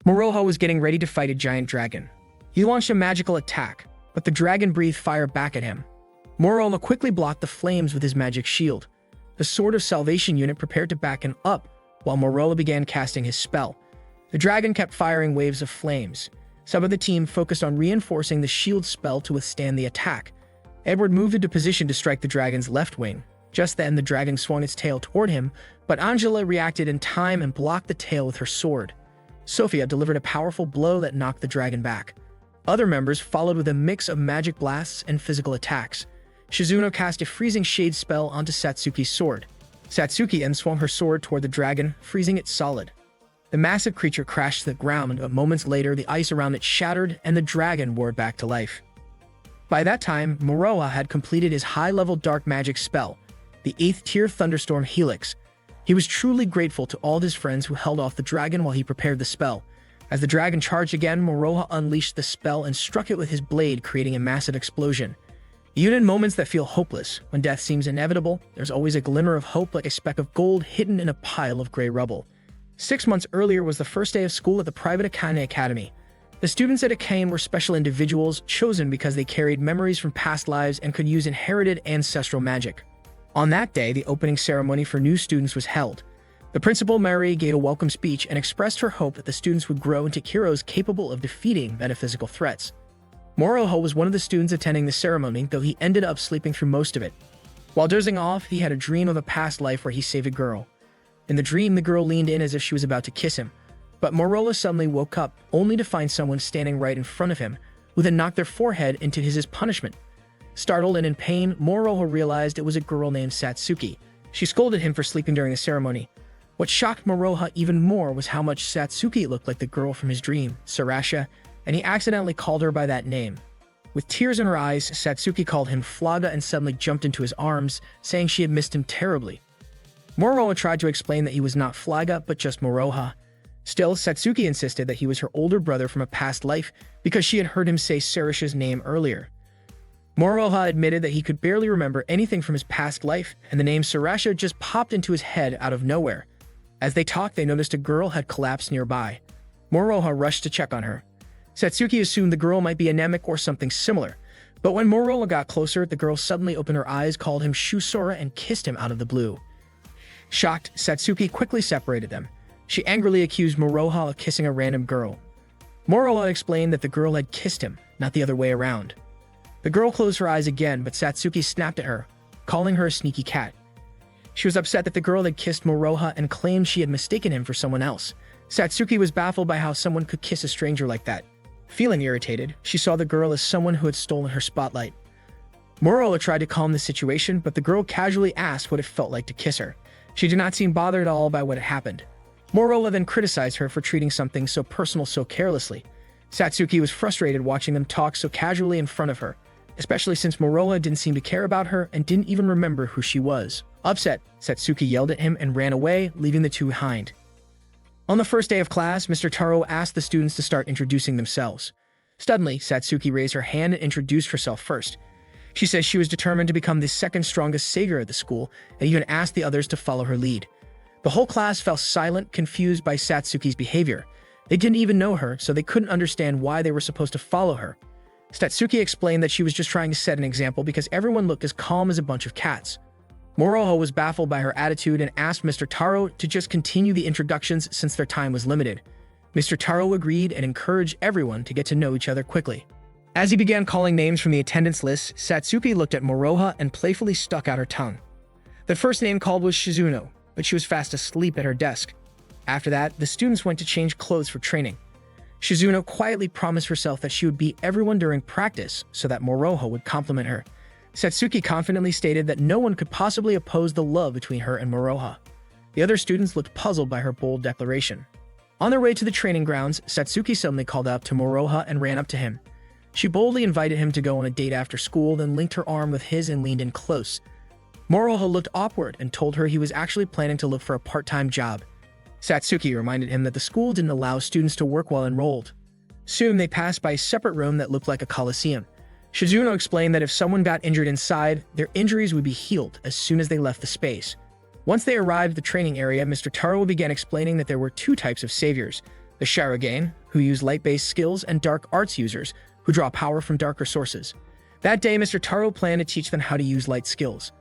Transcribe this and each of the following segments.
Moroha was getting ready to fight a giant dragon. He launched a magical attack, but the dragon breathed fire back at him. Moroha quickly blocked the flames with his magic shield. The Sword of Salvation unit prepared to back him up, while Moroha began casting his spell. The dragon kept firing waves of flames. Some of the team focused on reinforcing the shield spell to withstand the attack. Edward moved into position to strike the dragon's left wing. Just then, the dragon swung its tail toward him, but Angela reacted in time and blocked the tail with her sword. Sophia delivered a powerful blow that knocked the dragon back. Other members followed with a mix of magic blasts and physical attacks. Shizuno cast a freezing shade spell onto Satsuki's sword. Satsuki then swung her sword toward the dragon, freezing it solid. The massive creature crashed to the ground, but moments later the ice around it shattered and the dragon roared back to life. By that time, Moroha had completed his high-level dark magic spell, the 8th tier Thunderstorm Helix. He was truly grateful to all his friends who held off the dragon while he prepared the spell. As the dragon charged again, Moroha unleashed the spell and struck it with his blade, creating a massive explosion. Even in moments that feel hopeless, when death seems inevitable, there's always a glimmer of hope like a speck of gold hidden in a pile of gray rubble. 6 months earlier was the first day of school at the private Akane Academy. The students at Akane were special individuals chosen because they carried memories from past lives and could use inherited ancestral magic. On that day, the opening ceremony for new students was held. The principal, Mary, gave a welcome speech and expressed her hope that the students would grow into heroes capable of defeating metaphysical threats. Moroha was one of the students attending the ceremony, though he ended up sleeping through most of it. While dozing off, he had a dream of a past life where he saved a girl. In the dream, the girl leaned in as if she was about to kiss him, but Moroha suddenly woke up, only to find someone standing right in front of him, who then knocked their forehead into his punishment. Startled and in pain, Moroha realized it was a girl named Satsuki. She scolded him for sleeping during the ceremony. What shocked Moroha even more was how much Satsuki looked like the girl from his dream, Sarasha, and he accidentally called her by that name. With tears in her eyes, Satsuki called him Flaga and suddenly jumped into his arms, saying she had missed him terribly. Moroha tried to explain that he was not Flaga, but just Moroha. Still, Satsuki insisted that he was her older brother from a past life because she had heard him say Sarasha's name earlier. Moroha admitted that he could barely remember anything from his past life, and the name Sarasha just popped into his head out of nowhere. As they talked, they noticed a girl had collapsed nearby. Moroha rushed to check on her. Satsuki assumed the girl might be anemic or something similar, but when Moroha got closer, the girl suddenly opened her eyes, called him Shusora, and kissed him out of the blue. Shocked, Satsuki quickly separated them. She angrily accused Moroha of kissing a random girl. Moroha explained that the girl had kissed him, not the other way around. The girl closed her eyes again, but Satsuki snapped at her, calling her a sneaky cat. She was upset that the girl had kissed Moroha and claimed she had mistaken him for someone else. Satsuki was baffled by how someone could kiss a stranger like that. Feeling irritated, she saw the girl as someone who had stolen her spotlight. Moroha tried to calm the situation, but the girl casually asked what it felt like to kiss her. She did not seem bothered at all by what had happened. Moroha then criticized her for treating something so personal so carelessly. Satsuki was frustrated watching them talk so casually in front of her, especially since Moroha didn't seem to care about her and didn't even remember who she was. Upset, Satsuki yelled at him and ran away, leaving the two behind. On the first day of class, Mr. Taro asked the students to start introducing themselves. Suddenly, Satsuki raised her hand and introduced herself first. She says she was determined to become the second strongest savior at the school and even asked the others to follow her lead. The whole class fell silent, confused by Satsuki's behavior. They didn't even know her, so they couldn't understand why they were supposed to follow her. Satsuki explained that she was just trying to set an example because everyone looked as calm as a bunch of cats. Moroha was baffled by her attitude and asked Mr. Taro to just continue the introductions since their time was limited. Mr. Taro agreed and encouraged everyone to get to know each other quickly. As he began calling names from the attendance list, Satsuki looked at Moroha and playfully stuck out her tongue. The first name called was Shizuno, but she was fast asleep at her desk. After that, the students went to change clothes for training. Shizuno quietly promised herself that she would beat everyone during practice so that Moroha would compliment her. Satsuki confidently stated that no one could possibly oppose the love between her and Moroha. The other students looked puzzled by her bold declaration. On their way to the training grounds, Satsuki suddenly called out to Moroha and ran up to him. She boldly invited him to go on a date after school, then linked her arm with his and leaned in close. Moroha looked awkward and told her he was actually planning to look for a part-time job. Satsuki reminded him that the school didn't allow students to work while enrolled. Soon, they passed by a separate room that looked like a coliseum. Shizuno explained that if someone got injured inside, their injuries would be healed as soon as they left the space. Once they arrived at the training area, Mr. Taro began explaining that there were two types of saviors, the Sharingan, who use light-based skills, and dark arts users, who draw power from darker sources. That day, Mr. Taro planned to teach them how to use light skills.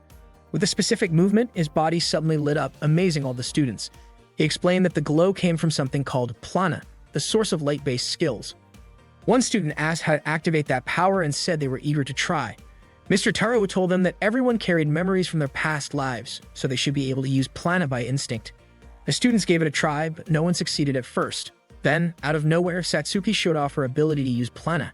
With a specific movement, his body suddenly lit up, amazing all the students. He explained that the glow came from something called Plana, the source of light-based skills. One student asked how to activate that power and said they were eager to try. Mr. Taro told them that everyone carried memories from their past lives, so they should be able to use Plana by instinct. The students gave it a try, but no one succeeded at first. Then, out of nowhere, Satsuki showed off her ability to use Plana.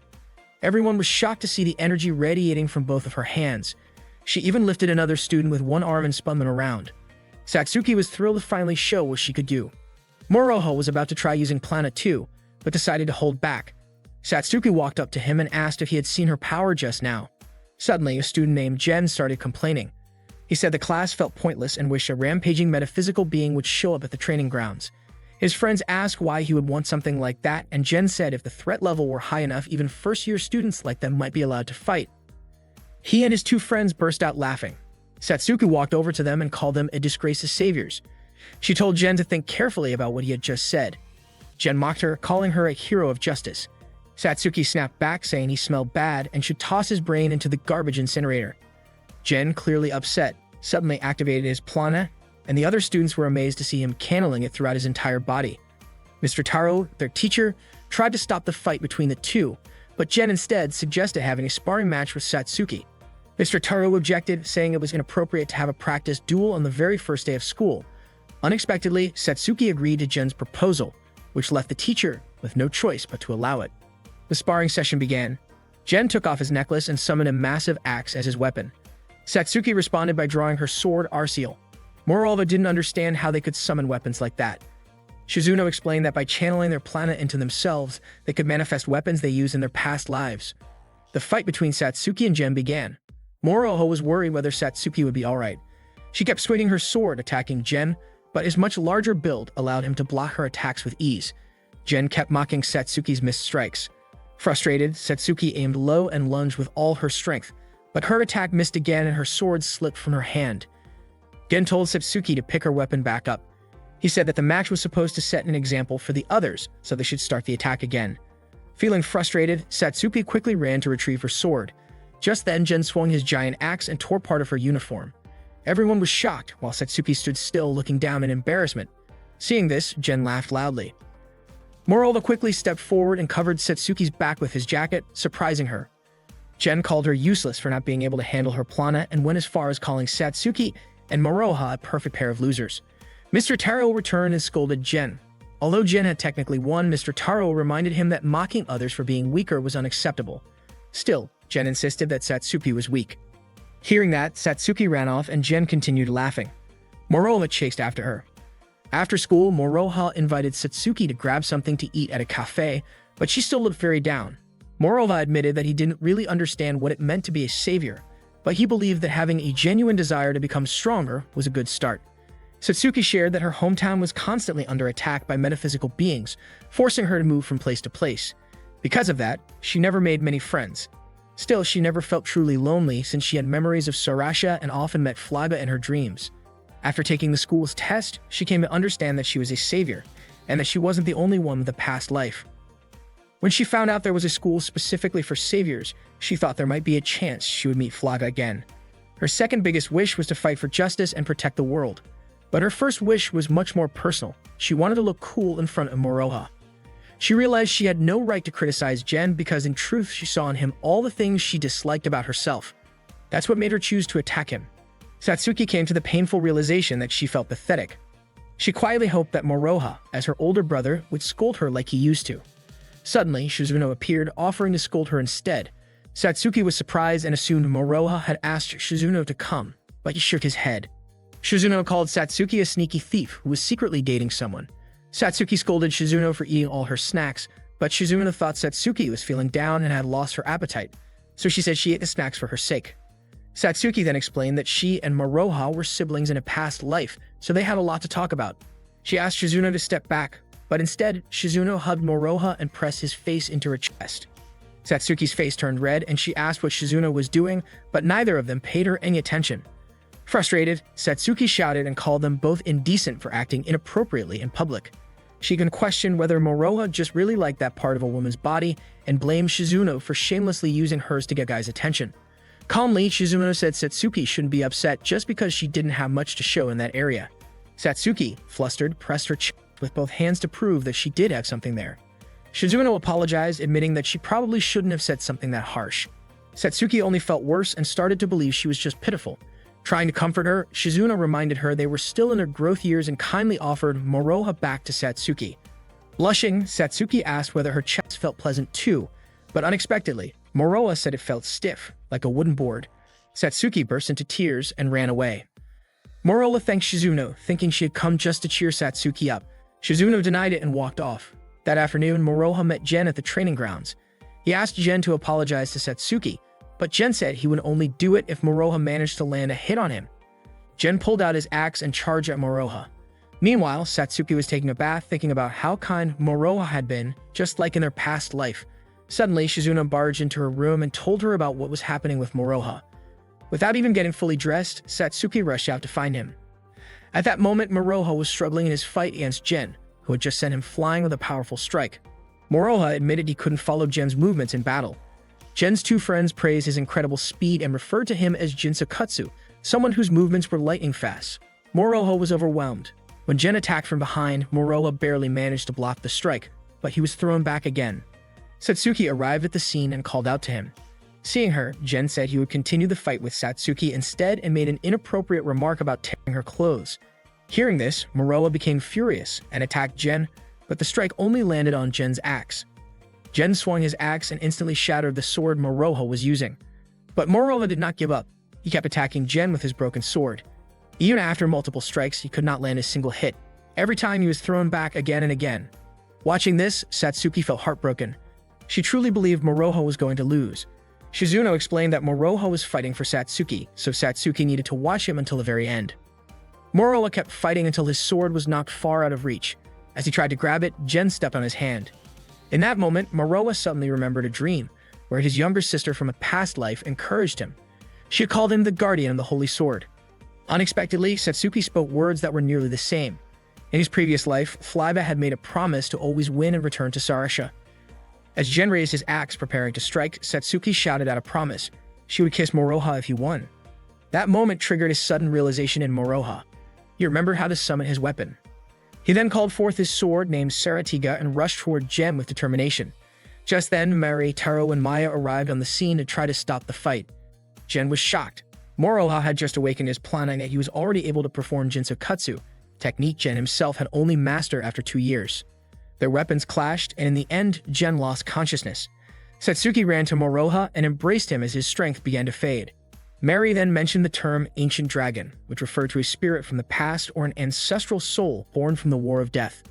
Everyone was shocked to see the energy radiating from both of her hands. She even lifted another student with one arm and spun them around. Satsuki was thrilled to finally show what she could do. Moroha was about to try using Plana too, but decided to hold back. Satsuki walked up to him and asked if he had seen her power just now. Suddenly, a student named Jen started complaining. He said the class felt pointless and wished a rampaging metaphysical being would show up at the training grounds. His friends asked why he would want something like that, and Jen said if the threat level were high enough, even first-year students like them might be allowed to fight. He and his two friends burst out laughing. Satsuki walked over to them and called them a disgrace as saviors. She told Jen to think carefully about what he had just said. Jen mocked her, calling her a hero of justice. Satsuki snapped back, saying he smelled bad and should toss his brain into the garbage incinerator. Jen, clearly upset, suddenly activated his Plana, and the other students were amazed to see him channeling it throughout his entire body. Mr. Taro, their teacher, tried to stop the fight between the two, but Jen instead suggested having a sparring match with Satsuki. Mr. Taro objected, saying it was inappropriate to have a practice duel on the very first day of school. Unexpectedly, Satsuki agreed to Jen's proposal, which left the teacher with no choice but to allow it. The sparring session began. Jen took off his necklace and summoned a massive axe as his weapon. Satsuki responded by drawing her sword Arceal. Moroha didn't understand how they could summon weapons like that. Shizuno explained that by channeling their planet into themselves, they could manifest weapons they used in their past lives. The fight between Satsuki and Jen began. Moroha was worried whether Satsuki would be alright. She kept swinging her sword, attacking Jen, but his much larger build allowed him to block her attacks with ease. Jen kept mocking Satsuki's missed strikes. Frustrated, Satsuki aimed low and lunged with all her strength, but her attack missed again and her sword slipped from her hand. Gen told Satsuki to pick her weapon back up. He said that the match was supposed to set an example for the others, so they should start the attack again. Feeling frustrated, Satsuki quickly ran to retrieve her sword. Just then, Gen swung his giant axe and tore part of her uniform. Everyone was shocked, while Satsuki stood still looking down in embarrassment. Seeing this, Gen laughed loudly. Moroha quickly stepped forward and covered Satsuki's back with his jacket, surprising her. Jen called her useless for not being able to handle her Plana and went as far as calling Satsuki and Moroha a perfect pair of losers. Mr. Taro returned and scolded Jen. Although Jen had technically won, Mr. Taro reminded him that mocking others for being weaker was unacceptable. Still, Jen insisted that Satsuki was weak. Hearing that, Satsuki ran off and Jen continued laughing. Moroha chased after her. After school, Moroha invited Satsuki to grab something to eat at a cafe, but she still looked very down. Moroha admitted that he didn't really understand what it meant to be a savior, but he believed that having a genuine desire to become stronger was a good start. Satsuki shared that her hometown was constantly under attack by metaphysical beings, forcing her to move from place to place. Because of that, she never made many friends. Still, she never felt truly lonely since she had memories of Sarasha and often met Flaga in her dreams. After taking the school's test, she came to understand that she was a savior, and that she wasn't the only one with a past life. When she found out there was a school specifically for saviors, she thought there might be a chance she would meet Flaga again. Her second biggest wish was to fight for justice and protect the world. But her first wish was much more personal. She wanted to look cool in front of Moroha. She realized she had no right to criticize Jen because in truth she saw in him all the things she disliked about herself. That's what made her choose to attack him. Satsuki came to the painful realization that she felt pathetic. She quietly hoped that Moroha, as her older brother, would scold her like he used to. Suddenly, Shizuno appeared, offering to scold her instead. Satsuki was surprised and assumed Moroha had asked Shizuno to come, but he shook his head. Shizuno called Satsuki a sneaky thief who was secretly dating someone. Satsuki scolded Shizuno for eating all her snacks, but Shizuno thought Satsuki was feeling down and had lost her appetite, so she said she ate the snacks for her sake. Satsuki then explained that she and Moroha were siblings in a past life, so they had a lot to talk about. She asked Shizuno to step back, but instead, Shizuno hugged Moroha and pressed his face into her chest. Satsuki's face turned red and she asked what Shizuno was doing, but neither of them paid her any attention. Frustrated, Satsuki shouted and called them both indecent for acting inappropriately in public. She can question whether Moroha just really liked that part of a woman's body and blamed Shizuno for shamelessly using hers to get guys' attention. Calmly, Shizuno said Satsuki shouldn't be upset just because she didn't have much to show in that area. Satsuki, flustered, pressed her chest with both hands to prove that she did have something there. Shizuno apologized, admitting that she probably shouldn't have said something that harsh. Satsuki only felt worse and started to believe she was just pitiful. Trying to comfort her, Shizuno reminded her they were still in their growth years and kindly offered Moroha back to Satsuki. Blushing, Satsuki asked whether her chest felt pleasant too, but unexpectedly, Moroha said it felt stiff, like a wooden board. Satsuki burst into tears and ran away. Moroha thanked Shizuno, thinking she had come just to cheer Satsuki up. Shizuno denied it and walked off. That afternoon, Moroha met Gen at the training grounds. He asked Gen to apologize to Satsuki, but Gen said he would only do it if Moroha managed to land a hit on him. Gen pulled out his axe and charged at Moroha. Meanwhile, Satsuki was taking a bath, thinking about how kind Moroha had been, just like in their past life. Suddenly, Shizuno barged into her room and told her about what was happening with Moroha. Without even getting fully dressed, Satsuki rushed out to find him. At that moment, Moroha was struggling in his fight against Gen, who had just sent him flying with a powerful strike. Moroha admitted he couldn't follow Gen's movements in battle. Gen's two friends praised his incredible speed and referred to him as Jinsukatsu, someone whose movements were lightning fast. Moroha was overwhelmed. When Gen attacked from behind, Moroha barely managed to block the strike, but he was thrown back again. Satsuki arrived at the scene and called out to him. Seeing her, Gen said he would continue the fight with Satsuki instead and made an inappropriate remark about tearing her clothes. Hearing this, Moroha became furious and attacked Gen, but the strike only landed on Gen's axe. Gen swung his axe and instantly shattered the sword Moroha was using. But Moroha did not give up. He kept attacking Gen with his broken sword. Even after multiple strikes, he could not land a single hit. Every time he was thrown back again and again. Watching this, Satsuki felt heartbroken. She truly believed Moroha was going to lose. Shizuno explained that Moroha was fighting for Satsuki, so Satsuki needed to watch him until the very end. Moroha kept fighting until his sword was knocked far out of reach. As he tried to grab it, Gen stepped on his hand. In that moment, Moroha suddenly remembered a dream, where his younger sister from a past life encouraged him. She had called him the guardian of the Holy Sword. Unexpectedly, Satsuki spoke words that were nearly the same. In his previous life, Flyba had made a promise to always win and return to Sarasha. As Gen raised his axe preparing to strike, Satsuki shouted out a promise. She would kiss Moroha if he won. That moment triggered a sudden realization in Moroha. He remembered how to summon his weapon. He then called forth his sword named Saratiga and rushed toward Gen with determination. Just then, Mary, Taro, and Maya arrived on the scene to try to stop the fight. Gen was shocked. Moroha had just awakened his planning that he was already able to perform Jinsukatsu, technique Gen himself had only mastered after 2 years. Their weapons clashed, and in the end, Gen lost consciousness. Satsuki ran to Moroha and embraced him as his strength began to fade. Mary then mentioned the term Ancient Dragon, which referred to a spirit from the past or an ancestral soul born from the War of Death.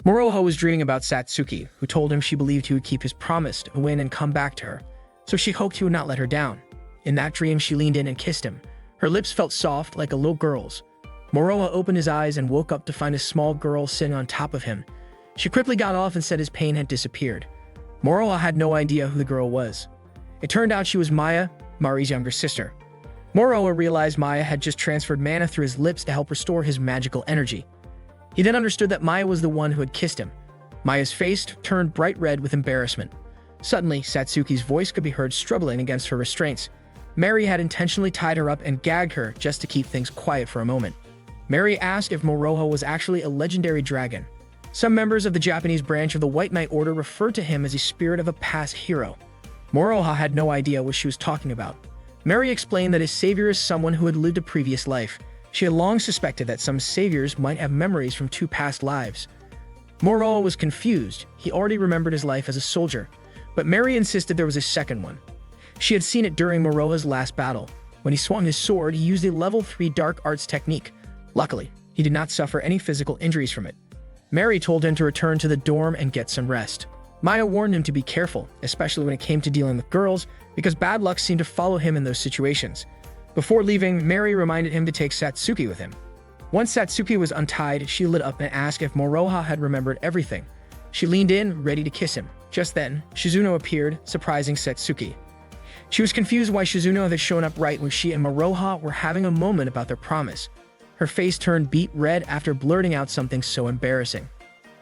Moroha was dreaming about Satsuki, who told him she believed he would keep his promise to win and come back to her, so she hoped he would not let her down. In that dream, she leaned in and kissed him. Her lips felt soft like a little girl's. Moroha opened his eyes and woke up to find a small girl sitting on top of him. She quickly got off and said his pain had disappeared. Moroha had no idea who the girl was. It turned out she was Maya, Mari's younger sister. Moroha realized Maya had just transferred mana through his lips to help restore his magical energy. He then understood that Maya was the one who had kissed him. Maya's face turned bright red with embarrassment. Suddenly, Satsuki's voice could be heard struggling against her restraints. Mary had intentionally tied her up and gagged her just to keep things quiet for a moment. Mary asked if Moroha was actually a legendary dragon. Some members of the Japanese branch of the White Knight Order referred to him as a spirit of a past hero. Moroha had no idea what she was talking about. Mary explained that his savior is someone who had lived a previous life. She had long suspected that some saviors might have memories from 2 past lives. Moroha was confused. He already remembered his life as a soldier, but Mary insisted there was a second one. She had seen it during Moroha's last battle. When he swung his sword, he used a level 3 dark arts technique. Luckily, he did not suffer any physical injuries from it. Mary told him to return to the dorm and get some rest. Maya warned him to be careful, especially when it came to dealing with girls, because bad luck seemed to follow him in those situations. Before leaving, Mary reminded him to take Satsuki with him. Once Satsuki was untied, she lit up and asked if Moroha had remembered everything. She leaned in, ready to kiss him. Just then, Shizuno appeared, surprising Satsuki. She was confused why Shizuno had shown up right when she and Moroha were having a moment about their promise. Her Her face turned beet red after blurting out something so embarrassing.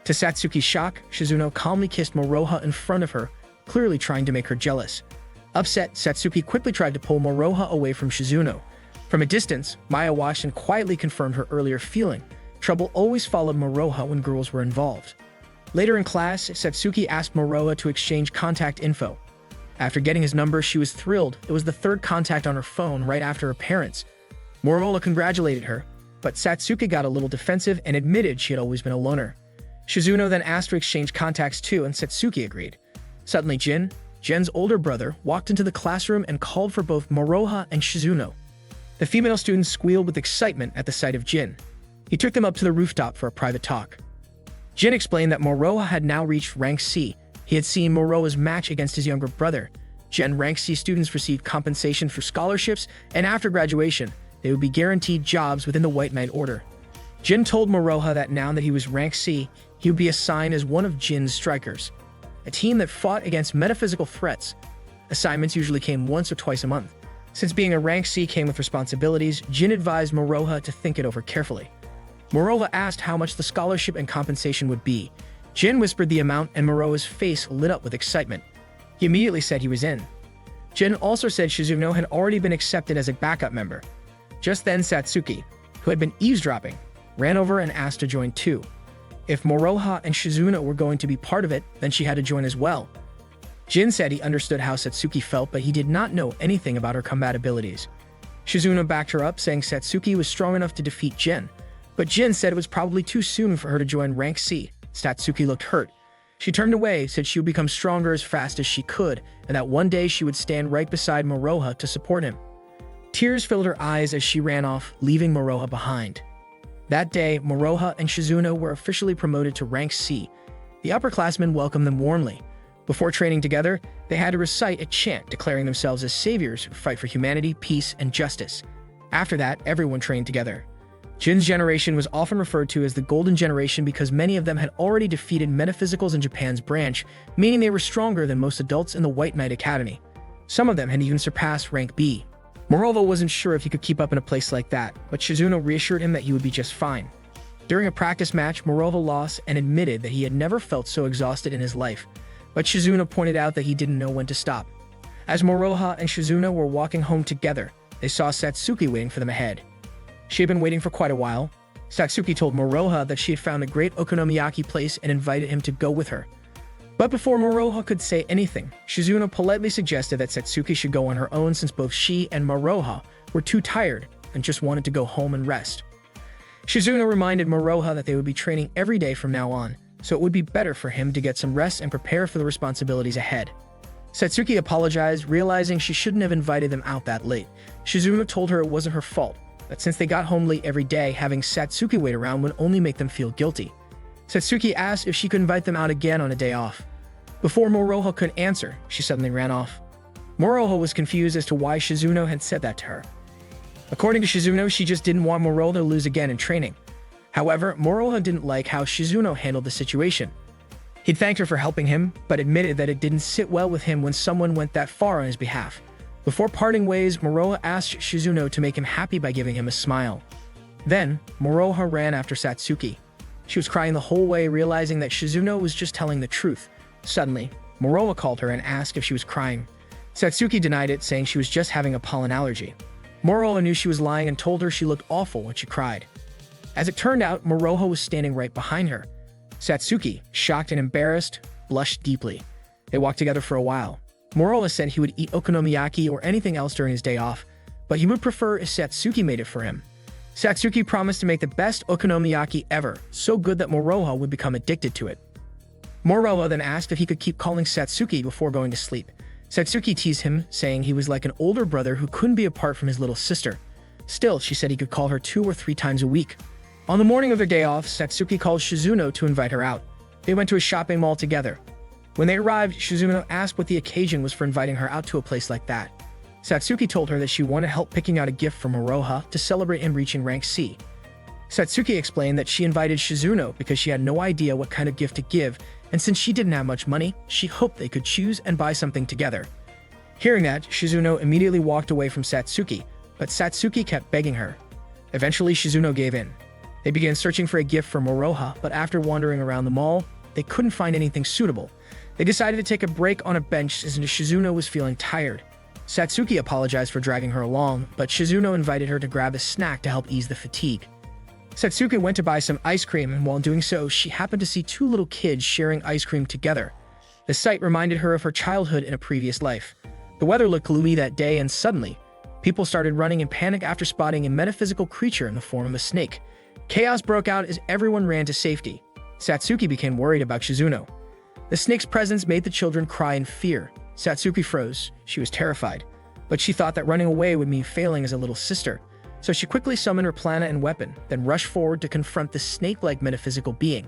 To Satsuki's shock, Shizuno calmly kissed Moroha in front of her, clearly trying to make her jealous. Upset, Satsuki quickly tried to pull Moroha away from Shizuno. From a distance, Maya watched and quietly confirmed her earlier feeling. Trouble always followed Moroha when girls were involved. Later in class, Satsuki asked Moroha to exchange contact info. After getting his number, she was thrilled. It was the third contact on her phone right after her parents. Moroha congratulated her, but Satsuki got a little defensive and admitted she had always been a loner. Shizuno then asked to exchange contacts too, and Satsuki agreed. Suddenly Jen's older brother, walked into the classroom and called for both Moroha and Shizuno. The female students squealed with excitement at the sight of Jin. He took them up to the rooftop for a private talk. Jin explained that Moroha had now reached rank C. He had seen Moroha's match against his younger brother. Rank C students received compensation for scholarships, and after graduation, they would be guaranteed jobs within the White Knight Order. Jin told Moroha that now that he was rank C, he would be assigned as one of Jin's strikers, a team that fought against metaphysical threats. Assignments usually came once or twice a month. Since being a rank C came with responsibilities, Jin advised Moroha to think it over carefully. Moroha asked how much the scholarship and compensation would be. Jin whispered the amount, and Moroha's face lit up with excitement. He immediately said he was in. Jin also said Shizuno had already been accepted as a backup member. Just then Satsuki, who had been eavesdropping, ran over and asked to join too. If Moroha and Shizuno were going to be part of it, then she had to join as well. Jin said he understood how Satsuki felt, but he did not know anything about her combat abilities. Shizuno backed her up, saying Satsuki was strong enough to defeat Jin, but Jin said it was probably too soon for her to join rank C. Satsuki looked hurt. She turned away, said she would become stronger as fast as she could, and that one day she would stand right beside Moroha to support him. Tears filled her eyes as she ran off, leaving Moroha behind. That day, Moroha and Shizuno were officially promoted to rank C. The upperclassmen welcomed them warmly. Before training together, they had to recite a chant declaring themselves as saviors who fight for humanity, peace, and justice. After that, everyone trained together. Jin's generation was often referred to as the Golden Generation because many of them had already defeated Metaphysicals in Japan's branch, meaning they were stronger than most adults in the White Knight Academy. Some of them had even surpassed rank B. Moroha wasn't sure if he could keep up in a place like that, but Shizuno reassured him that he would be just fine. During a practice match, Moroha lost and admitted that he had never felt so exhausted in his life, but Shizuno pointed out that he didn't know when to stop. As Moroha and Shizuno were walking home together, they saw Satsuki waiting for them ahead. She had been waiting for quite a while. Satsuki told Moroha that she had found a great okonomiyaki place and invited him to go with her. But before Moroha could say anything, Shizuno politely suggested that Satsuki should go on her own since both she and Moroha were too tired and just wanted to go home and rest. Shizuno reminded Moroha that they would be training every day from now on, so it would be better for him to get some rest and prepare for the responsibilities ahead. Satsuki apologized, realizing she shouldn't have invited them out that late. Shizuno told her it wasn't her fault, that since they got home late every day, having Satsuki wait around would only make them feel guilty. Satsuki asked if she could invite them out again on a day off. Before Moroha could answer, she suddenly ran off. Moroha was confused as to why Shizuno had said that to her. According to Shizuno, she just didn't want Moroha to lose again in training. However, Moroha didn't like how Shizuno handled the situation. He'd thanked her for helping him, but admitted that it didn't sit well with him when someone went that far on his behalf. Before parting ways, Moroha asked Shizuno to make him happy by giving him a smile. Then, Moroha ran after Satsuki. She was crying the whole way, realizing that Shizuno was just telling the truth. Suddenly, Moroha called her and asked if she was crying. Satsuki denied it, saying she was just having a pollen allergy. Moroha knew she was lying and told her she looked awful when she cried. As it turned out, Moroha was standing right behind her. Satsuki, shocked and embarrassed, blushed deeply. They walked together for a while. Moroha said he would eat okonomiyaki or anything else during his day off, but he would prefer if Satsuki made it for him. Satsuki promised to make the best okonomiyaki ever, so good that Moroha would become addicted to it. Moroha then asked if he could keep calling Satsuki before going to sleep. Satsuki teased him, saying he was like an older brother who couldn't be apart from his little sister. Still, she said he could call her 2 or 3 times a week. On the morning of their day off, Satsuki called Shizuno to invite her out. They went to a shopping mall together. When they arrived, Shizuno asked what the occasion was for inviting her out to a place like that. Satsuki told her that she wanted help picking out a gift for Moroha to celebrate him reaching rank C. Satsuki explained that she invited Shizuno because she had no idea what kind of gift to give, and since she didn't have much money, she hoped they could choose and buy something together. Hearing that, Shizuno immediately walked away from Satsuki, but Satsuki kept begging her. Eventually, Shizuno gave in. They began searching for a gift for Moroha, but after wandering around the mall, they couldn't find anything suitable. They decided to take a break on a bench as Shizuno was feeling tired. Satsuki apologized for dragging her along, but Shizuno invited her to grab a snack to help ease the fatigue. Satsuki went to buy some ice cream, and while doing so, she happened to see two little kids sharing ice cream together. The sight reminded her of her childhood in a previous life. The weather looked gloomy that day, and suddenly, people started running in panic after spotting a metaphysical creature in the form of a snake. Chaos broke out as everyone ran to safety. Satsuki became worried about Shizuno. The snake's presence made the children cry in fear. Satsuki froze. She was terrified, but she thought that running away would mean failing as a little sister. So she quickly summoned her planet and weapon, then rushed forward to confront the snake-like metaphysical being.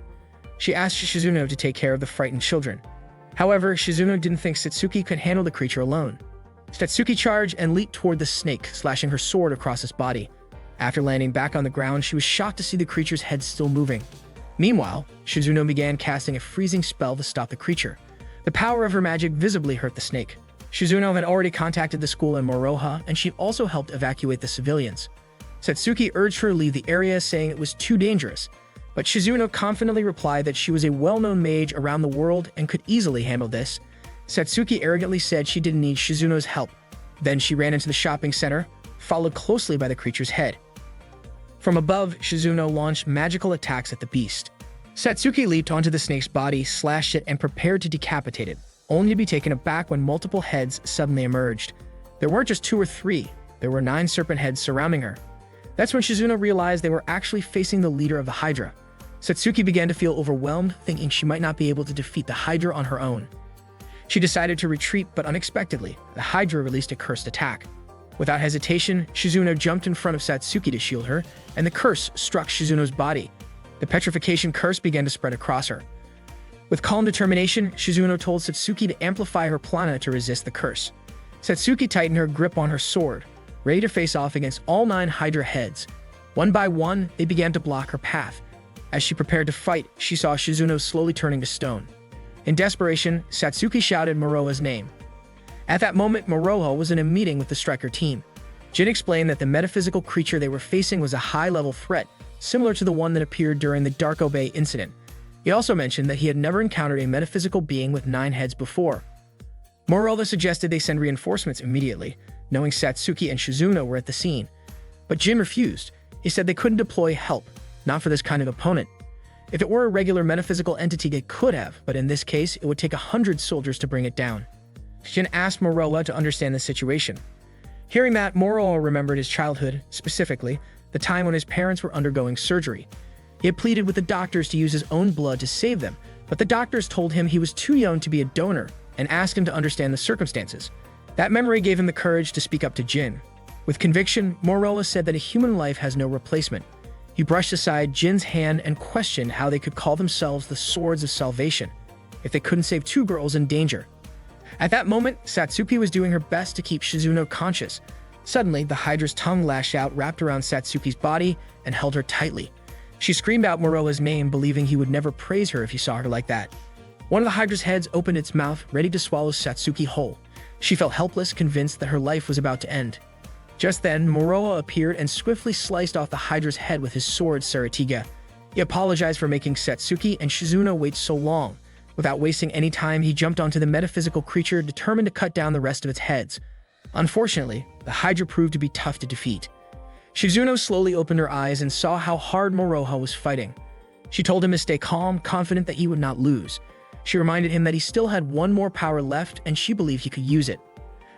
She asked Shizuno to take care of the frightened children. However, Shizuno didn't think Satsuki could handle the creature alone. Satsuki charged and leaped toward the snake, slashing her sword across its body. After landing back on the ground, she was shocked to see the creature's head still moving. Meanwhile, Shizuno began casting a freezing spell to stop the creature. The power of her magic visibly hurt the snake. Shizuno had already contacted the school in Moroha, and she also helped evacuate the civilians. Satsuki urged her to leave the area, saying it was too dangerous, but Shizuno confidently replied that she was a well-known mage around the world and could easily handle this. Satsuki arrogantly said she didn't need Shizuno's help. Then she ran into the shopping center, followed closely by the creature's head. From above, Shizuno launched magical attacks at the beast. Satsuki leaped onto the snake's body, slashed it, and prepared to decapitate it, only to be taken aback when multiple heads suddenly emerged. There weren't just 2 or 3, there were 9 serpent heads surrounding her. That's when Shizuno realized they were actually facing the leader of the Hydra. Satsuki began to feel overwhelmed, thinking she might not be able to defeat the Hydra on her own. She decided to retreat, but unexpectedly, the Hydra released a cursed attack. Without hesitation, Shizuno jumped in front of Satsuki to shield her, and the curse struck Shizuno's body. The petrification curse began to spread across her. With calm determination, Shizuno told Satsuki to amplify her prana to resist the curse. Satsuki tightened her grip on her sword, ready to face off against all 9 Hydra heads. One by one, they began to block her path. As she prepared to fight, she saw Shizuno slowly turning to stone. In desperation, Satsuki shouted Moroha's name. At that moment, Moroha was in a meeting with the Striker team. Jin explained that the metaphysical creature they were facing was a high-level threat, similar to the one that appeared during the Darko Bay incident. He also mentioned that he had never encountered a metaphysical being with 9 heads before. Moroha suggested they send reinforcements immediately, knowing Satsuki and Shizuno were at the scene. But Jin refused. He said they couldn't deploy help, not for this kind of opponent. If it were a regular metaphysical entity, they could have, but in this case, it would take 100 soldiers to bring it down. Jin asked Moroha to understand the situation. Hearing that, Moroha remembered his childhood, specifically, the time when his parents were undergoing surgery. He had pleaded with the doctors to use his own blood to save them, but the doctors told him he was too young to be a donor and asked him to understand the circumstances. That memory gave him the courage to speak up to Jin. With conviction, Moroha said that a human life has no replacement. He brushed aside Jin's hand and questioned how they could call themselves the Swords of Salvation if they couldn't save 2 girls in danger. At that moment, Satsuki was doing her best to keep Shizuno conscious. Suddenly, the Hydra's tongue lashed out, wrapped around Satsuki's body, and held her tightly. She screamed out Moroha's name, believing he would never praise her if he saw her like that. One of the Hydra's heads opened its mouth, ready to swallow Satsuki whole. She felt helpless, convinced that her life was about to end. Just then, Moroha appeared and swiftly sliced off the Hydra's head with his sword, Saratiga. He apologized for making Satsuki and Shizuno wait so long. Without wasting any time, he jumped onto the metaphysical creature, determined to cut down the rest of its heads. Unfortunately, the Hydra proved to be tough to defeat. Shizuno slowly opened her eyes and saw how hard Moroha was fighting. She told him to stay calm, confident that he would not lose. She reminded him that he still had one more power left, and she believed he could use it.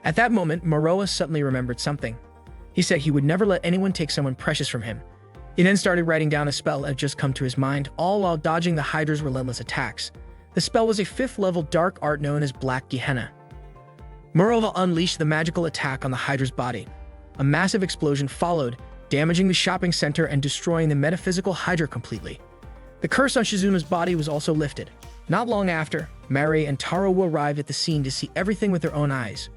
At that moment, Moroha suddenly remembered something. He said he would never let anyone take someone precious from him. He then started writing down a spell that had just come to his mind, all while dodging the Hydra's relentless attacks. The spell was a 5th-level dark art known as Black Gehenna. Moroha unleashed the magical attack on the Hydra's body. A massive explosion followed, damaging the shopping center and destroying the metaphysical Hydra completely. The curse on Shizuno's body was also lifted. Not long after, Mari and Taro arrived at the scene to see everything with their own eyes.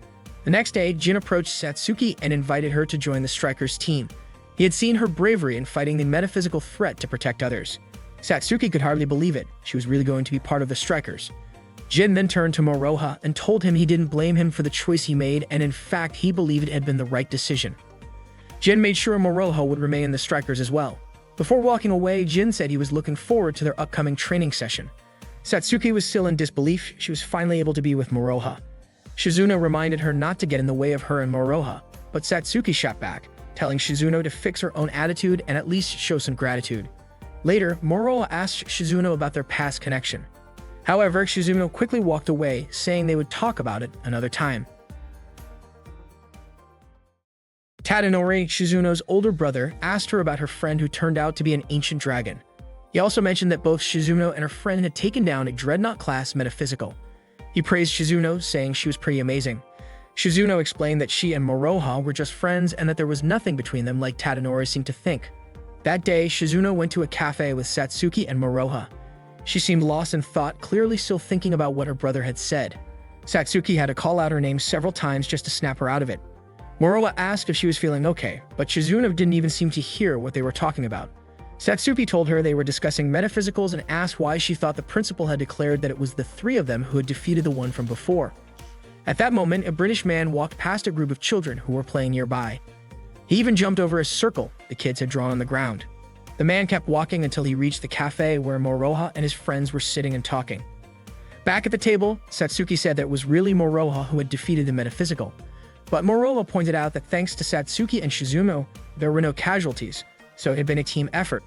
The next day, Jin approached Satsuki and invited her to join the Strikers team. He had seen her bravery in fighting the metaphysical threat to protect others. Satsuki could hardly believe it. She was really going to be part of the Strikers. Jin then turned to Moroha and told him he didn't blame him for the choice he made, and in fact, he believed it had been the right decision. Jin made sure Moroha would remain in the Strikers as well. Before walking away, Jin said he was looking forward to their upcoming training session. Satsuki was still in disbelief. She was finally able to be with Moroha. Shizuno reminded her not to get in the way of her and Moroha, but Satsuki shot back, telling Shizuno to fix her own attitude and at least show some gratitude. Later, Moroha asked Shizuno about their past connection. However, Shizuno quickly walked away, saying they would talk about it another time. Tadanori, Shizuno's older brother, asked her about her friend who turned out to be an ancient dragon. He also mentioned that both Shizuno and her friend had taken down a Dreadnought class metaphysical. He praised Shizuno, saying she was pretty amazing. Shizuno explained that she and Moroha were just friends and that there was nothing between them like Tadanori seemed to think. That day, Shizuno went to a cafe with Satsuki and Moroha. She seemed lost in thought, clearly still thinking about what her brother had said. Satsuki had to call out her name several times just to snap her out of it. Moroha asked if she was feeling okay, but Shizuno didn't even seem to hear what they were talking about. Satsuki told her they were discussing metaphysicals and asked why she thought the principal had declared that it was the three of them who had defeated the one from before. At that moment, a British man walked past a group of children who were playing nearby. He even jumped over a circle the kids had drawn on the ground. The man kept walking until he reached the cafe where Moroha and his friends were sitting and talking. Back at the table, Satsuki said that it was really Moroha who had defeated the metaphysical. But Moroha pointed out that thanks to Satsuki and Shizuno, there were no casualties, so it had been a team effort.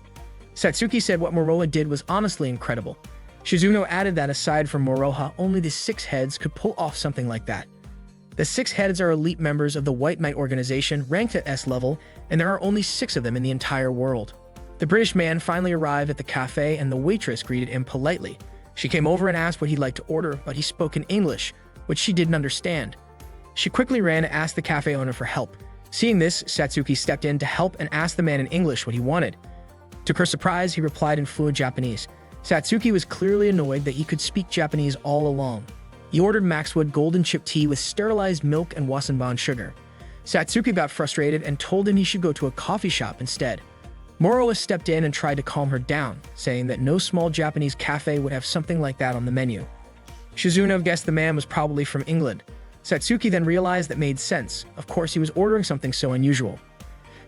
Satsuki said what Moroha did was honestly incredible. Shizuno added that aside from Moroha, only the Six Heads could pull off something like that. The Six Heads are elite members of the White Knight organization, ranked at S level, and there are only 6 of them in the entire world. The British man finally arrived at the cafe and the waitress greeted him politely. She came over and asked what he'd like to order, but he spoke in English, which she didn't understand. She quickly ran to ask the cafe owner for help. Seeing this, Satsuki stepped in to help and asked the man in English what he wanted. To her surprise, he replied in fluent Japanese. Satsuki was clearly annoyed that he could speak Japanese all along. He ordered Maxwood golden chip tea with sterilized milk and wasanban sugar. Satsuki got frustrated and told him he should go to a coffee shop instead. Moroha stepped in and tried to calm her down, saying that no small Japanese cafe would have something like that on the menu. Shizuno guessed the man was probably from England. Satsuki then realized that made sense. Of course, he was ordering something so unusual.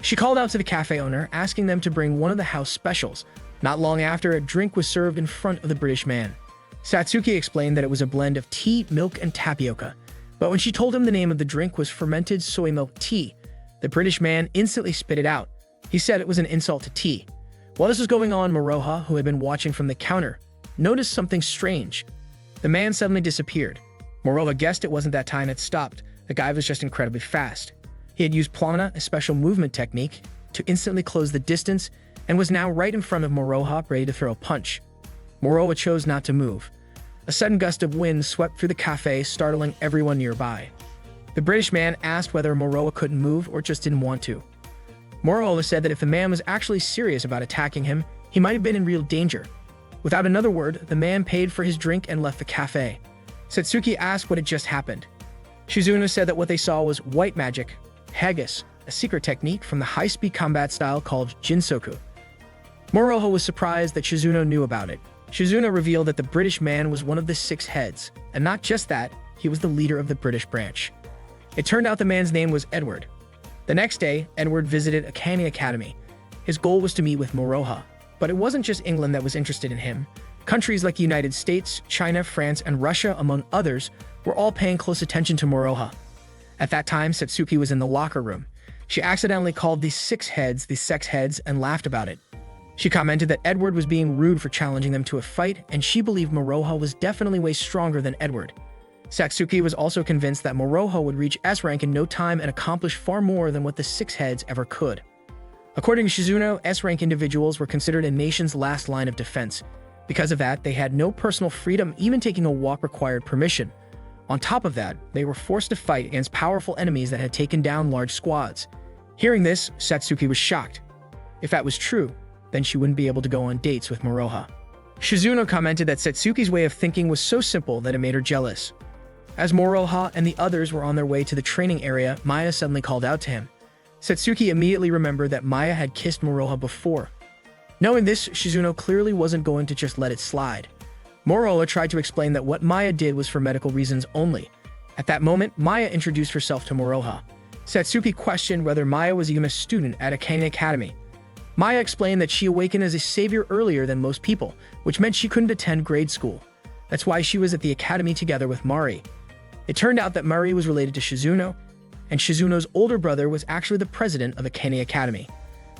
She called out to the cafe owner, asking them to bring one of the house specials. Not long after, a drink was served in front of the British man. Satsuki explained that it was a blend of tea, milk, and tapioca. But when she told him the name of the drink was fermented soy milk tea, the British man instantly spit it out. He said it was an insult to tea. While this was going on, Moroha, who had been watching from the counter, noticed something strange. The man suddenly disappeared. Moroha guessed it wasn't that time had stopped. The guy was just incredibly fast. He had used Plana, a special movement technique, to instantly close the distance and was now right in front of Moroha, ready to throw a punch. Moroha chose not to move. A sudden gust of wind swept through the cafe, startling everyone nearby. The British man asked whether Moroha couldn't move or just didn't want to. Moroha said that if the man was actually serious about attacking him, he might have been in real danger. Without another word, the man paid for his drink and left the cafe. Satsuki asked what had just happened. Shizuno said that what they saw was white magic, Haggis, a secret technique from the high-speed combat style called Jinsoku. Moroha was surprised that Shizuno knew about it. Shizuno revealed that the British man was one of the 6 heads, and not just that, he was the leader of the British branch. It turned out the man's name was Edward. The next day, Edward visited Akane Academy. His goal was to meet with Moroha, but it wasn't just England that was interested in him. Countries like the United States, China, France, and Russia, among others, were all paying close attention to Moroha. At that time, Satsuki was in the locker room. She accidentally called the 6 heads the sex heads and laughed about it. She commented that Edward was being rude for challenging them to a fight, and she believed Moroha was definitely way stronger than Edward. Satsuki was also convinced that Moroha would reach S rank in no time and accomplish far more than what the 6 heads ever could. According to Shizuno, S rank individuals were considered a nation's last line of defense. Because of that, they had no personal freedom, even taking a walk required permission. On top of that, they were forced to fight against powerful enemies that had taken down large squads. Hearing this, Satsuki was shocked. If that was true, then she wouldn't be able to go on dates with Moroha. Shizuno commented that Satsuki's way of thinking was so simple that it made her jealous. As Moroha and the others were on their way to the training area, Maya suddenly called out to him. Satsuki immediately remembered that Maya had kissed Moroha before. Knowing this, Shizuno clearly wasn't going to just let it slide. Moroha tried to explain that what Maya did was for medical reasons only. At that moment, Maya introduced herself to Moroha. Satsuki questioned whether Maya was even a student at Akane Academy. Maya explained that she awakened as a savior earlier than most people, which meant she couldn't attend grade school. That's why she was at the academy together with Mari. It turned out that Mari was related to Shizuno, and Shizuno's older brother was actually the president of Akane Academy.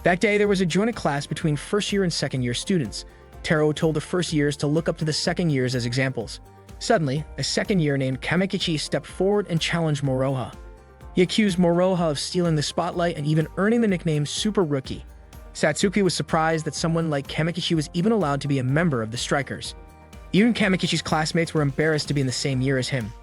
That day, there was a joint class between first-year and second-year students. Taro told the first years to look up to the second years as examples. Suddenly, a second year named Kamekichi stepped forward and challenged Moroha. He accused Moroha of stealing the spotlight and even earning the nickname Super Rookie. Satsuki was surprised that someone like Kamekichi was even allowed to be a member of the Strikers. Even Kamekichi's classmates were embarrassed to be in the same year as him.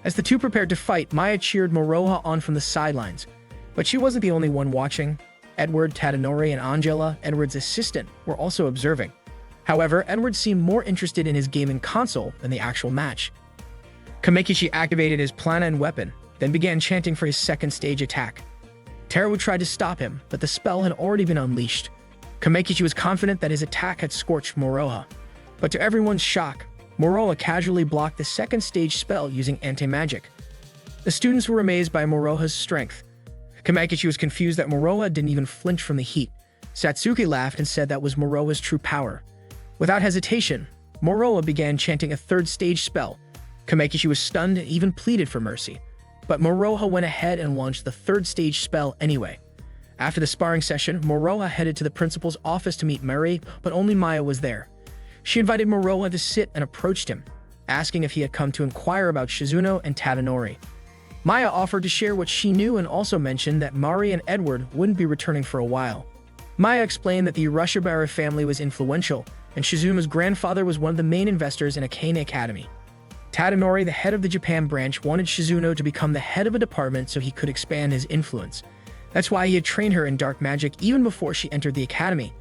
As the two prepared to fight, Maya cheered Moroha on from the sidelines. But she wasn't the only one watching. Edward, Tadanori, and Angela, Edward's assistant, were also observing. However, Edward seemed more interested in his gaming console than the actual match. Kamekichi activated his plana and weapon, then began chanting for his second stage attack. Taro tried to stop him, but the spell had already been unleashed. Kamekichi was confident that his attack had scorched Moroha. But to everyone's shock, Moroha casually blocked the second stage spell using anti-magic. The students were amazed by Moroha's strength. Kamekichi was confused that Moroha didn't even flinch from the heat. Satsuki laughed and said that was Moroha's true power. Without hesitation, Moroha began chanting a third stage spell. Kamekichi was stunned and even pleaded for mercy. But Moroha went ahead and launched the third stage spell anyway. After the sparring session, Moroha headed to the principal's office to meet Mari, but only Maya was there. She invited Moroha to sit and approached him, asking if he had come to inquire about Shizuno and Tadanori. Maya offered to share what she knew and also mentioned that Mari and Edward wouldn't be returning for a while. Maya explained that the Urashibara family was influential, and Shizuno's grandfather was one of the main investors in Akane Academy. Tadanori, the head of the Japan branch, wanted Shizuno to become the head of a department so he could expand his influence. That's why he had trained her in dark magic even before she entered the academy.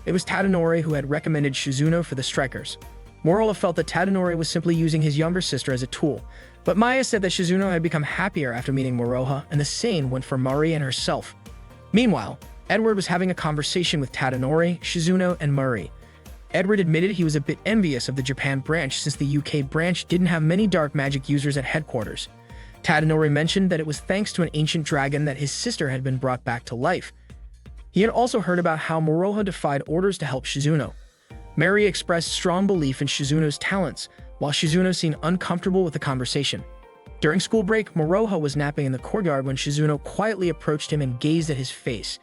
It was Tadanori who had recommended Shizuno for the Strikers. Moroha felt that Tadanori was simply using his younger sister as a tool, but Maya said that Shizuno had become happier after meeting Moroha, and the same went for Mari and herself. Meanwhile, Edward was having a conversation with Tadanori, Shizuno, and Mari. Edward admitted he was a bit envious of the Japan branch since the UK branch didn't have many dark magic users at headquarters. Tadanori mentioned that it was thanks to an ancient dragon that his sister had been brought back to life. He had also heard about how Moroha defied orders to help Shizuno. Mari expressed strong belief in Shizuno's talents, while Shizuno seemed uncomfortable with the conversation. During school break, Moroha was napping in the courtyard when Shizuno quietly approached him and gazed at his face.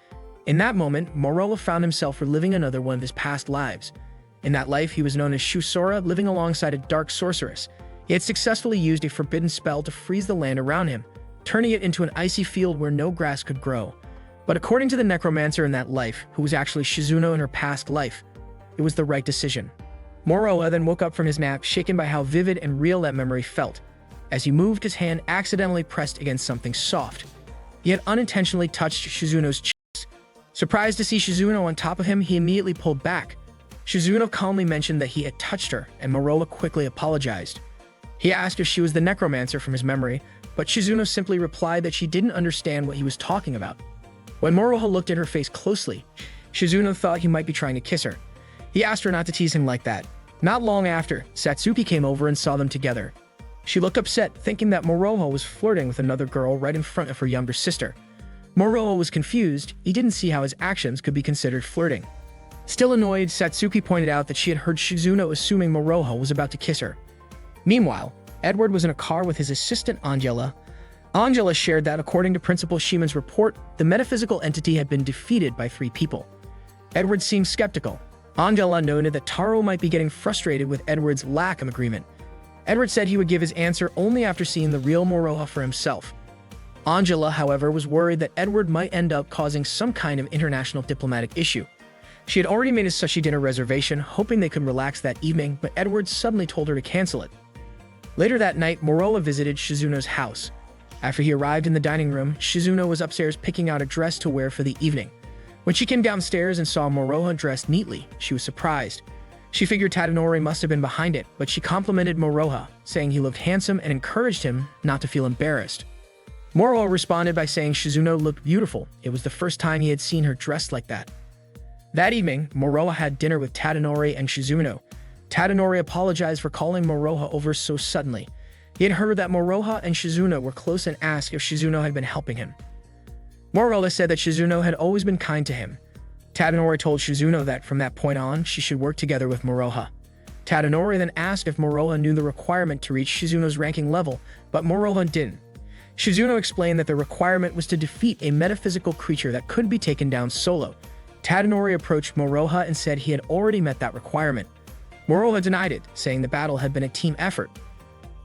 In that moment, Moroha found himself reliving another one of his past lives. In that life, he was known as Shusora, living alongside a dark sorceress. He had successfully used a forbidden spell to freeze the land around him, turning it into an icy field where no grass could grow. But according to the necromancer in that life, who was actually Shizuno in her past life, it was the right decision. Moroha then woke up from his nap, shaken by how vivid and real that memory felt. As he moved, his hand accidentally pressed against something soft. He had unintentionally touched Shizuno's cheeks. Surprised to see Shizuno on top of him, he immediately pulled back. Shizuno calmly mentioned that he had touched her, and Moroha quickly apologized. He asked if she was the necromancer from his memory, but Shizuno simply replied that she didn't understand what he was talking about. When Moroha looked at her face closely, Shizuno thought he might be trying to kiss her. He asked her not to tease him like that. Not long after, Satsuki came over and saw them together. She looked upset, thinking that Moroha was flirting with another girl right in front of her younger sister. Moroha was confused. He didn't see how his actions could be considered flirting. Still annoyed, Satsuki pointed out that she had heard Shizuno assuming Moroha was about to kiss her. Meanwhile, Edward was in a car with his assistant Angela. Angela shared that according to Principal Shimon's report, the metaphysical entity had been defeated by 3 people. Edward seemed skeptical. Angela noted that Taro might be getting frustrated with Edward's lack of agreement. Edward said he would give his answer only after seeing the real Moroha for himself. Angela, however, was worried that Edward might end up causing some kind of international diplomatic issue. She had already made a sushi dinner reservation, hoping they could relax that evening, but Edward suddenly told her to cancel it. Later that night, Moroha visited Shizuno's house. After he arrived in the dining room, Shizuno was upstairs picking out a dress to wear for the evening. When she came downstairs and saw Moroha dressed neatly, she was surprised. She figured Tadanori must have been behind it, but she complimented Moroha, saying he looked handsome and encouraged him not to feel embarrassed. Moroha responded by saying Shizuno looked beautiful. It was the first time he had seen her dressed like that. That evening, Moroha had dinner with Tadanori and Shizuno. Tadanori apologized for calling Moroha over so suddenly. He had heard that Moroha and Shizuno were close and asked if Shizuno had been helping him. Moroha said that Shizuno had always been kind to him. Tadanori told Shizuno that from that point on, she should work together with Moroha. Tadanori then asked if Moroha knew the requirement to reach Shizuno's ranking level, but Moroha didn't. Shizuno explained that the requirement was to defeat a metaphysical creature that couldn't be taken down solo. Tadanori approached Moroha and said he had already met that requirement. Moroha denied it, saying the battle had been a team effort.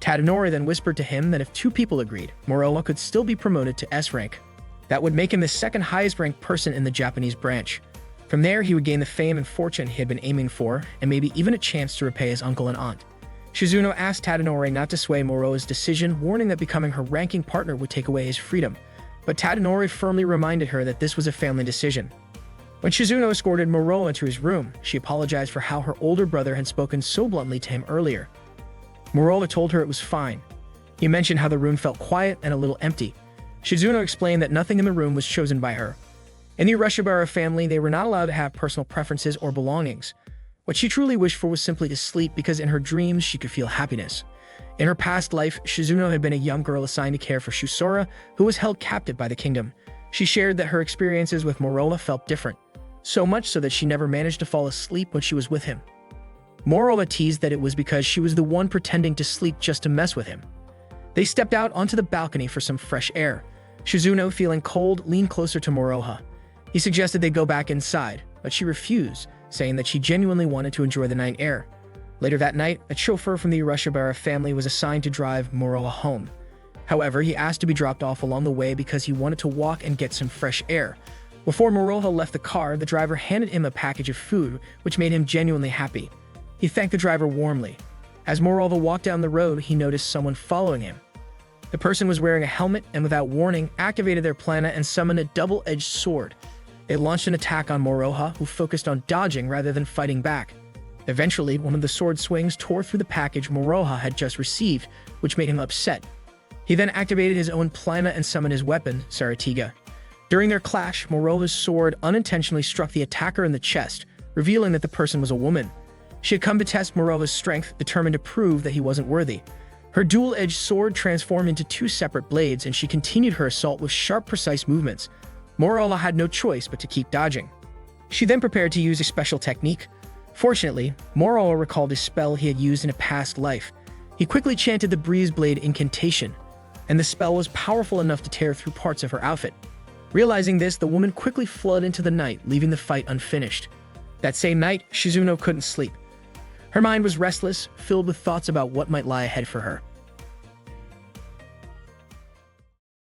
Tadanori then whispered to him that if two people agreed, Moroha could still be promoted to S rank. That would make him the second highest ranked person in the Japanese branch. From there, he would gain the fame and fortune he had been aiming for, and maybe even a chance to repay his uncle and aunt. Shizuno asked Tadanori not to sway Moroha's decision, warning that becoming her ranking partner would take away his freedom. But Tadanori firmly reminded her that this was a family decision. When Shizuno escorted Moroha to his room, she apologized for how her older brother had spoken so bluntly to him earlier. Moroha told her it was fine. He mentioned how the room felt quiet and a little empty. Shizuno explained that nothing in the room was chosen by her. In the Urashibara family, they were not allowed to have personal preferences or belongings. What she truly wished for was simply to sleep because in her dreams she could feel happiness. In her past life, Shizuno had been a young girl assigned to care for Shusora, who was held captive by the kingdom. She shared that her experiences with Moroha felt different, so much so that she never managed to fall asleep when she was with him. Moroha teased that it was because she was the one pretending to sleep just to mess with him. They stepped out onto the balcony for some fresh air. Shizuno, feeling cold, leaned closer to Moroha. He suggested they go back inside, but she refused, saying that she genuinely wanted to enjoy the night air. Later that night, a chauffeur from the Urashibara family was assigned to drive Moroha home. However, he asked to be dropped off along the way because he wanted to walk and get some fresh air. Before Moroha left the car, the driver handed him a package of food, which made him genuinely happy. He thanked the driver warmly. As Moroha walked down the road, he noticed someone following him. The person was wearing a helmet and without warning, activated their plana and summoned a double-edged sword. They launched an attack on Moroha, who focused on dodging rather than fighting back. Eventually, one of the sword swings tore through the package Moroha had just received, which made him upset. He then activated his own plana and summoned his weapon, Saratiga. During their clash, Moroha's sword unintentionally struck the attacker in the chest, revealing that the person was a woman. She had come to test Moroha's strength, determined to prove that he wasn't worthy. Her dual-edged sword transformed into two separate blades, and she continued her assault with sharp, precise movements. Moroha had no choice but to keep dodging. She then prepared to use a special technique. Fortunately, Moroha recalled a spell he had used in a past life. He quickly chanted the Breeze Blade incantation, and the spell was powerful enough to tear through parts of her outfit. Realizing this, the woman quickly fled into the night, leaving the fight unfinished. That same night, Shizuno couldn't sleep. Her mind was restless, filled with thoughts about what might lie ahead for her.